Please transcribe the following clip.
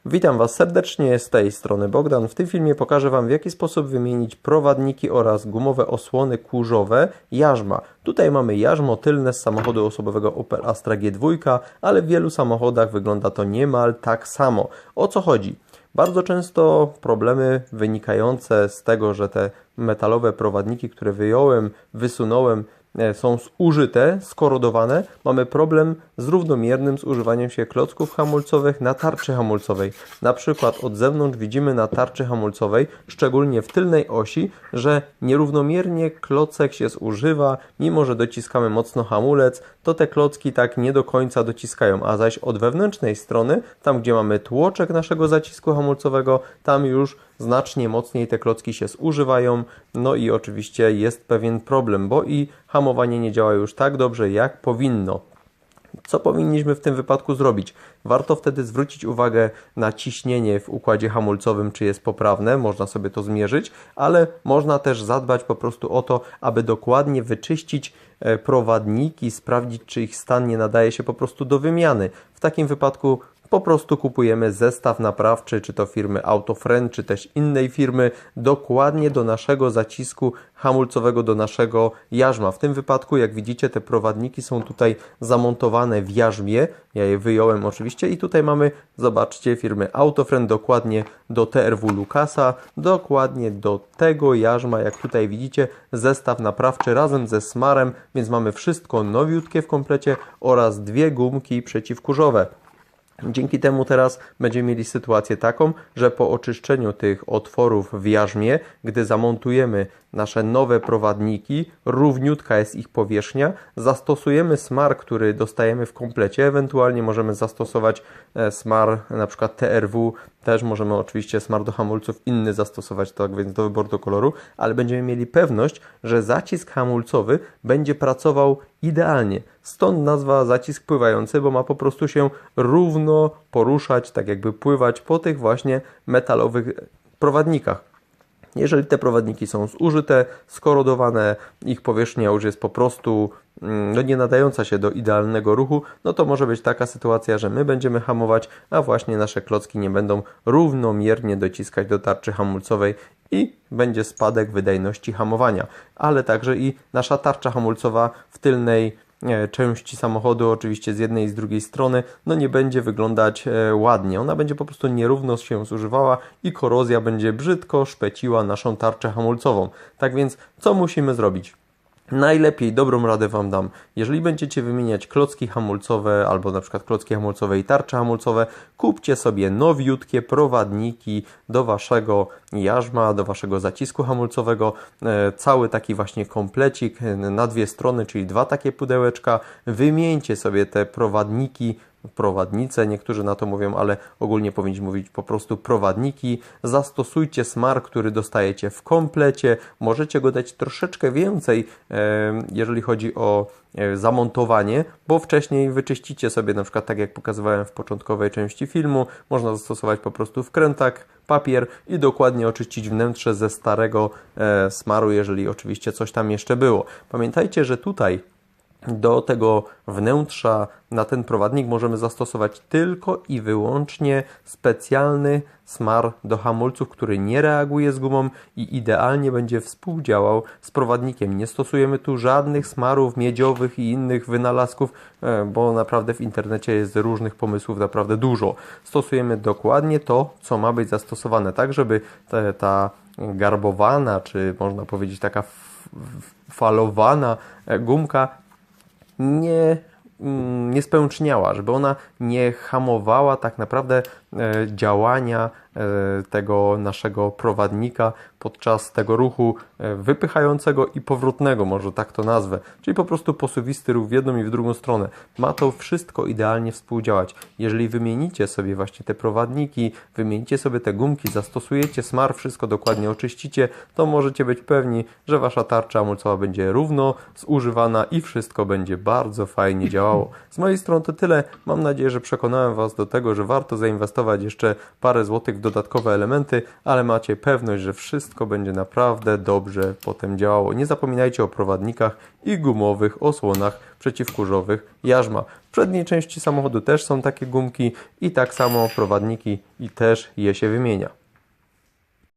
Witam Was serdecznie, z tej strony Bogdan. W tym filmie pokażę Wam, w jaki sposób wymienić prowadniki oraz gumowe osłony kurzowe jarzma. Tutaj mamy jarzmo tylne z samochodu osobowego Opel Astra G2, ale w wielu samochodach wygląda to niemal tak samo. O co chodzi? Bardzo często problemy wynikające z tego, że te metalowe prowadniki, które wysunąłem, są zużyte, skorodowane. Mamy problem z równomiernym zużywaniem się klocków hamulcowych na tarczy hamulcowej. Na przykład od zewnątrz widzimy na tarczy hamulcowej, szczególnie w tylnej osi, że nierównomiernie klocek się zużywa, mimo że dociskamy mocno hamulec, to te klocki tak nie do końca dociskają, a zaś od wewnętrznej strony, tam gdzie mamy tłoczek naszego zacisku hamulcowego, tam już znacznie mocniej te klocki się zużywają, no i oczywiście jest pewien problem, bo i hamowanie nie działa już tak dobrze, jak powinno. Co powinniśmy w tym wypadku zrobić? Warto wtedy zwrócić uwagę na ciśnienie w układzie hamulcowym, czy jest poprawne, można sobie to zmierzyć, ale można też zadbać po prostu o to, aby dokładnie wyczyścić prowadniki, sprawdzić, czy ich stan nie nadaje się po prostu do wymiany. W takim wypadku po prostu kupujemy zestaw naprawczy, czy to firmy Autofriend, czy też innej firmy, dokładnie do naszego zacisku hamulcowego, do naszego jarzma. W tym wypadku, jak widzicie, te prowadniki są tutaj zamontowane w jarzmie. Ja je wyjąłem oczywiście i tutaj mamy, zobaczcie, firmy Autofriend, dokładnie do TRW Lucasa, dokładnie do tego jarzma, jak tutaj widzicie, zestaw naprawczy razem ze smarem, więc mamy wszystko nowiutkie w komplecie oraz dwie gumki przeciwkurzowe. Dzięki temu teraz będziemy mieli sytuację taką, że po oczyszczeniu tych otworów w jarzmie, gdy zamontujemy nasze nowe prowadniki, równiutka jest ich powierzchnia, zastosujemy smar, który dostajemy w komplecie, ewentualnie możemy zastosować smar na przykład TRW, też możemy oczywiście smar do hamulców inny zastosować, tak więc do wyboru do koloru, ale będziemy mieli pewność, że zacisk hamulcowy będzie pracował idealnie. Stąd nazwa zacisk pływający, bo ma po prostu się równo poruszać, tak jakby pływać po tych właśnie metalowych prowadnikach. Jeżeli te prowadniki są zużyte, skorodowane, ich powierzchnia już jest po prostu nie nadająca się do idealnego ruchu, no to może być taka sytuacja, że my będziemy hamować, a właśnie nasze klocki nie będą równomiernie dociskać do tarczy hamulcowej i będzie spadek wydajności hamowania. Ale także i nasza tarcza hamulcowa w tylnej części samochodu, oczywiście z jednej i z drugiej strony, no nie będzie wyglądać ładnie. Ona będzie po prostu nierówno się zużywała i korozja będzie brzydko szpeciła naszą tarczę hamulcową. Tak więc co musimy zrobić? Najlepiej, dobrą radę Wam dam, jeżeli będziecie wymieniać klocki hamulcowe albo na przykład klocki hamulcowe i tarcze hamulcowe, kupcie sobie nowiutkie prowadniki do Waszego jarzma, do Waszego zacisku hamulcowego, cały taki właśnie komplecik na dwie strony, czyli dwa takie pudełeczka, wymieńcie sobie te prowadnice, niektórzy na to mówią, ale ogólnie powinniśmy mówić po prostu prowadniki. Zastosujcie smar, który dostajecie w komplecie. Możecie go dać troszeczkę więcej, jeżeli chodzi o zamontowanie, bo wcześniej wyczyścicie sobie, na przykład tak jak pokazywałem w początkowej części filmu, można zastosować po prostu wkrętak, papier i dokładnie oczyścić wnętrze ze starego smaru, jeżeli oczywiście coś tam jeszcze było. Pamiętajcie, że tutaj do tego wnętrza na ten prowadnik możemy zastosować tylko i wyłącznie specjalny smar do hamulców, który nie reaguje z gumą i idealnie będzie współdziałał z prowadnikiem. Nie stosujemy tu żadnych smarów miedziowych i innych wynalazków, bo naprawdę w internecie jest różnych pomysłów naprawdę dużo. Stosujemy dokładnie to, co ma być zastosowane, tak żeby ta garbowana, czy można powiedzieć taka falowana gumka nie spęczniała, żeby ona nie hamowała tak naprawdę działania tego naszego prowadnika podczas tego ruchu wypychającego i powrotnego, może tak to nazwę, czyli po prostu posuwisty ruch w jedną i w drugą stronę. Ma to wszystko idealnie współdziałać. Jeżeli wymienicie sobie właśnie te prowadniki, wymienicie sobie te gumki, zastosujecie smar, wszystko dokładnie oczyścicie, to możecie być pewni, że Wasza tarcza hamulcowa będzie równo zużywana i wszystko będzie bardzo fajnie działało. Z mojej strony to tyle. Mam nadzieję, że przekonałem Was do tego, że warto zainwestować jeszcze parę złotych w dodatkowe elementy, ale macie pewność, że wszystko będzie naprawdę dobrze potem działało. Nie zapominajcie o prowadnikach i gumowych osłonach przeciwkurzowych jarzma. W przedniej części samochodu też są takie gumki i tak samo prowadniki i też je się wymienia.